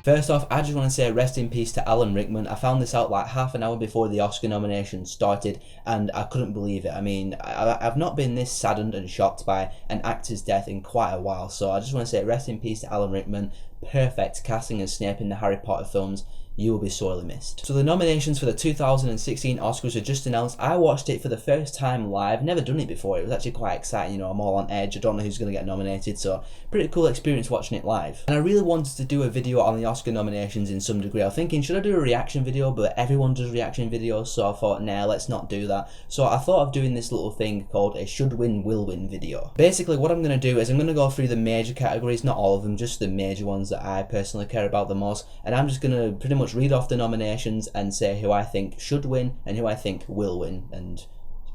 First off, I just want to say rest in peace to Alan Rickman. I found this out like half an hour before the Oscar nomination started, and I couldn't believe it. I mean, I've not been this saddened and shocked by an actor's death in quite a while, so I just want to say rest in peace to Alan Rickman. Perfect casting as Snape in the Harry Potter films. You will be sorely missed. So the nominations for the 2016 Oscars are just announced. I watched it for the first time live. Never done it before. It was actually quite exciting. You know, I'm all on edge. I don't know who's going to get nominated. So pretty cool experience watching it live. And I really wanted to do a video on the Oscar nominations in some degree. I was thinking, should I do a reaction video? But everyone does reaction videos. So I thought, nah, let's not do that. So I thought of doing this little thing called a should win, will win video. Basically, what I'm going to do is I'm going to go through the major categories. Not all of them, just the major ones that I personally care about the most. And I'm just going to pretty much read off the nominations and say who I think should win and who I think will win, and it's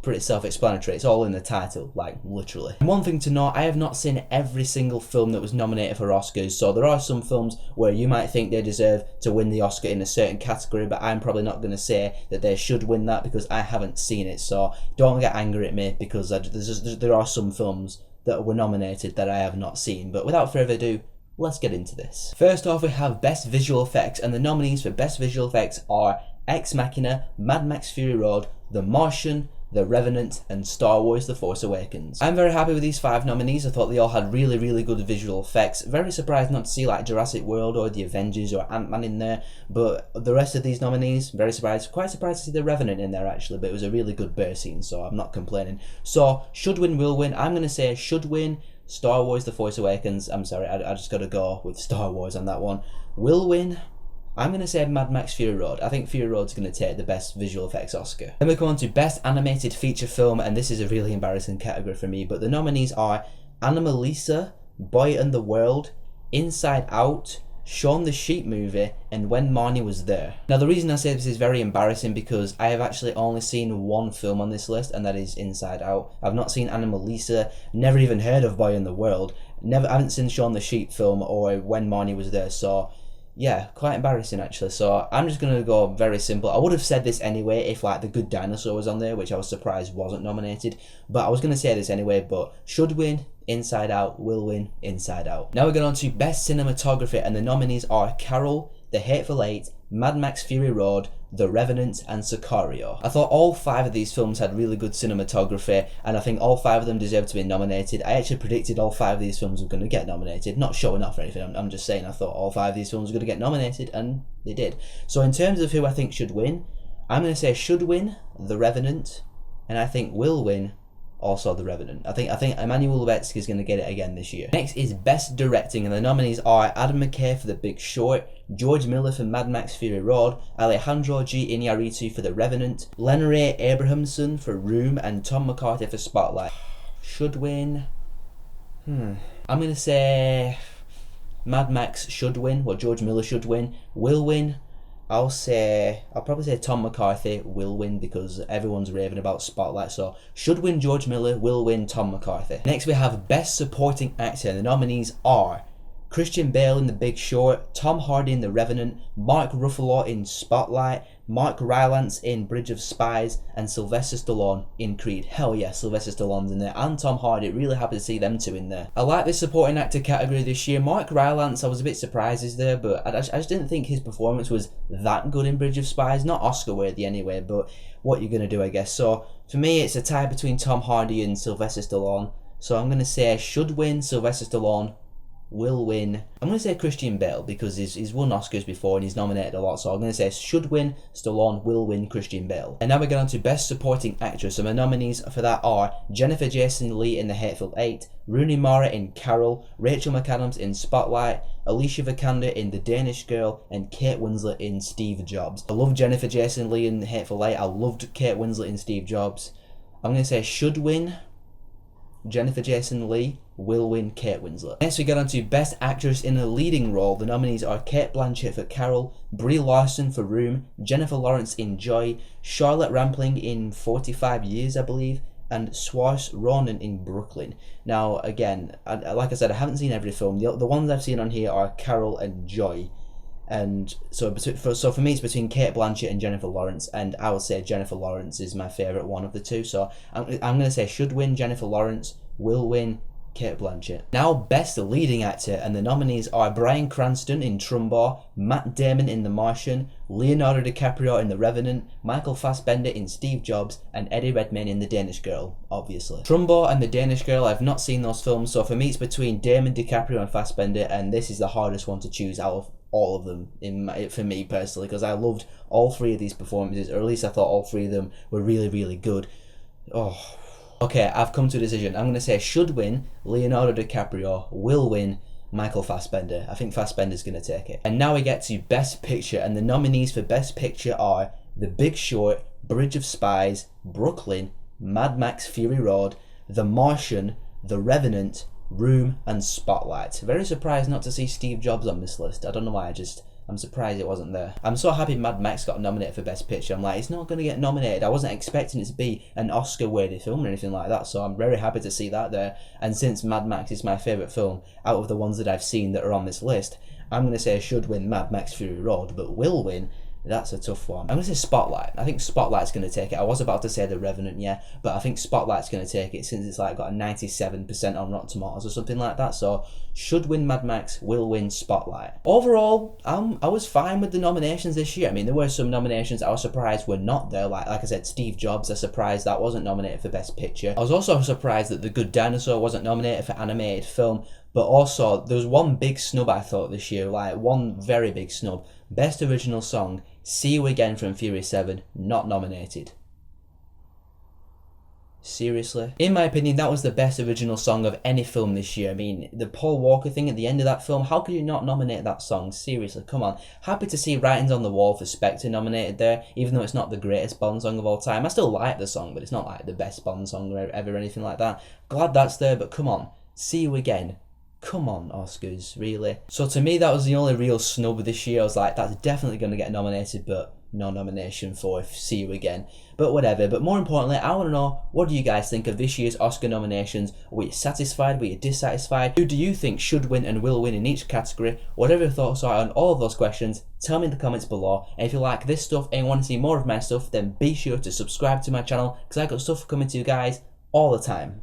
pretty self-explanatory. It's all in the title, like literally. And one thing to note, I have not seen every single film that was nominated for Oscars, so there are some films where you might think they deserve to win the Oscar in a certain category, but I'm probably not going to say that they should win that because I haven't seen it. So don't get angry at me because there are some films that were nominated that I have not seen. But without further ado, let's get into this. First off, we have Best Visual Effects, and the nominees for Best Visual Effects are Ex Machina, Mad Max Fury Road, The Martian, The Revenant, and Star Wars The Force Awakens. I'm very happy with these 5 nominees. I thought they all had really good visual effects. Very surprised not to see like Jurassic World or The Avengers or Ant-Man in there, but the rest of these nominees, very surprised. Quite surprised to see The Revenant in there actually, but it was a really good bear scene, so I'm not complaining. So, should win, will win. I'm going to say should win Star Wars The Force Awakens. I'm sorry, I just got to go with Star Wars on that one. Will win, I'm going to say Mad Max Fury Road. I think Fury Road's going to take the Best Visual Effects Oscar. Then we go on to Best Animated Feature Film, and this is a really embarrassing category for me, but the nominees are Anomalisa, Boy and the World, Inside Out, Shaun the Sheep Movie, and When Marnie Was There. Now the reason I say this is very embarrassing because I have actually only seen one film on this list, and that is Inside Out. I've not seen Anomalisa, never even heard of Boy in the World, I haven't seen Shaun the Sheep film or When Marnie Was There, so yeah, quite embarrassing actually. So I'm just gonna go very simple. I would have said this anyway if like The Good Dinosaur was on there, which I was surprised wasn't nominated, but I was gonna say this anyway. But should win, Inside Out, will win, Inside Out. Now we're going on to Best Cinematography, and the nominees are Carol, The Hateful Eight, Mad Max Fury Road, The Revenant, and Sicario. I thought all 5 of these films had really good cinematography, and I think all 5 of them deserve to be nominated. I actually predicted all 5 of these films were going to get nominated. Not showing off or anything, I'm just saying I thought all 5 of these films were going to get nominated, and they did. So in terms of who I think should win, I'm going to say should win The Revenant, and I think will win also The Revenant. I think Emmanuel Lubezki is going to get it again this year. Next is Best Directing, and the nominees are Adam McKay for The Big Short, George Miller for Mad Max Fury Road, Alejandro G. Iñárritu for The Revenant, Lenore Abrahamson for Room, and Tom McCarthy for Spotlight. Should win? I'm going to say Mad Max should win, or George Miller should win. Will win, I'll probably say Tom McCarthy will win because everyone's raving about Spotlight. So should win George Miller, will win Tom McCarthy. Next we have Best Supporting Actor, and the nominees are Christian Bale in The Big Short, Tom Hardy in The Revenant, Mark Ruffalo in Spotlight, Mark Rylance in Bridge of Spies, and Sylvester Stallone in Creed. Hell yeah, Sylvester Stallone's in there, and Tom Hardy. Really happy to see them 2 in there. I like this supporting actor category this year. Mark Rylance, I was a bit surprised he's there, but I just didn't think his performance was that good in Bridge of Spies. Not Oscar worthy anyway, but what you're gonna do, I guess. So for me, it's a tie between Tom Hardy and Sylvester Stallone. So I'm gonna say should win Sylvester Stallone, will win, I'm going to say Christian Bale because he's won Oscars before and he's nominated a lot, so I'm going to say should win Stallone, will win Christian Bale. And now we get on to Best Supporting Actress, and my nominees for that are Jennifer Jason Leigh in The Hateful Eight, Rooney Mara in Carol, Rachel McAdams in Spotlight, Alicia Vikander in The Danish Girl, and Kate Winslet in Steve Jobs. I love Jennifer Jason Leigh in The Hateful Eight, I loved Kate Winslet in Steve Jobs. I'm going to say should win Jennifer Jason Leigh, will win Kate Winslet. Next we get on to Best Actress in a Leading Role. The nominees are Cate Blanchett for Carol, Brie Larson for Room, Jennifer Lawrence in Joy, Charlotte Rampling in 45 Years, I believe, and Saoirse Ronan in Brooklyn. Now again, like I said, I haven't seen every film. The ones I've seen on here are Carol and Joy. And so for me it's between Cate Blanchett and Jennifer Lawrence, and I would say Jennifer Lawrence is my favourite one of the 2. So I'm going to say should win Jennifer Lawrence, will win Cate Blanchett. Now, Best Leading Actor, and the nominees are Bryan Cranston in Trumbo, Matt Damon in The Martian, Leonardo DiCaprio in The Revenant, Michael Fassbender in Steve Jobs, and Eddie Redmayne in The Danish Girl, obviously. Trumbo and The Danish Girl, I've not seen those films, so for me it's between Damon, DiCaprio and Fassbender, and this is the hardest one to choose out of all of them for me personally, because I loved all three of these performances, or at least I thought all three of them were really, really good. Oh. Okay, I've come to a decision. I'm going to say should win Leonardo DiCaprio, will win Michael Fassbender. I think Fassbender's going to take it. And now we get to Best Picture, and the nominees for Best Picture are The Big Short, Bridge of Spies, Brooklyn, Mad Max Fury Road, The Martian, The Revenant, Room, and Spotlight. Very surprised not to see Steve Jobs on this list. I don't know why, I'm surprised it wasn't there. I'm so happy Mad Max got nominated for Best Picture. I'm like, it's not going to get nominated. I wasn't expecting it to be an Oscar-worthy film or anything like that, so I'm very happy to see that there. And since Mad Max is my favourite film out of the ones that I've seen that are on this list, I'm going to say should win Mad Max Fury Road, but will win. That's a tough one. I'm going to say Spotlight. I think Spotlight's going to take it. I was about to say The Revenant, yeah, but I think Spotlight's going to take it since it's like got a 97% on Rotten Tomatoes or something like that. So should win Mad Max, will win Spotlight. Overall, I was fine with the nominations this year. I mean, there were some nominations I was surprised were not there. Like I said, Steve Jobs, I was surprised that wasn't nominated for Best Picture. I was also surprised that The Good Dinosaur wasn't nominated for Animated Film. But also, there was one big snub I thought this year, like one very big snub. Best Original Song, See You Again from Fury 7, not nominated. Seriously? In my opinion, that was the best original song of any film this year. I mean, the Paul Walker thing at the end of that film, how could you not nominate that song? Seriously, come on. Happy to see Writings on the Wall for Spectre nominated there, even though it's not the greatest Bond song of all time. I still like the song, but it's not like the best Bond song ever or anything like that. Glad that's there, but come on. See You Again. Come on, Oscars, really? So to me, that was the only real snub this year. I was like, that's definitely going to get nominated, but no nomination for See You Again. But whatever. But more importantly, I want to know, what do you guys think of this year's Oscar nominations? Were you satisfied? Were you dissatisfied? Who do you think should win and will win in each category? Whatever your thoughts are on all of those questions, tell me in the comments below. And if you like this stuff and you want to see more of my stuff, then be sure to subscribe to my channel, because I got stuff coming to you guys all the time.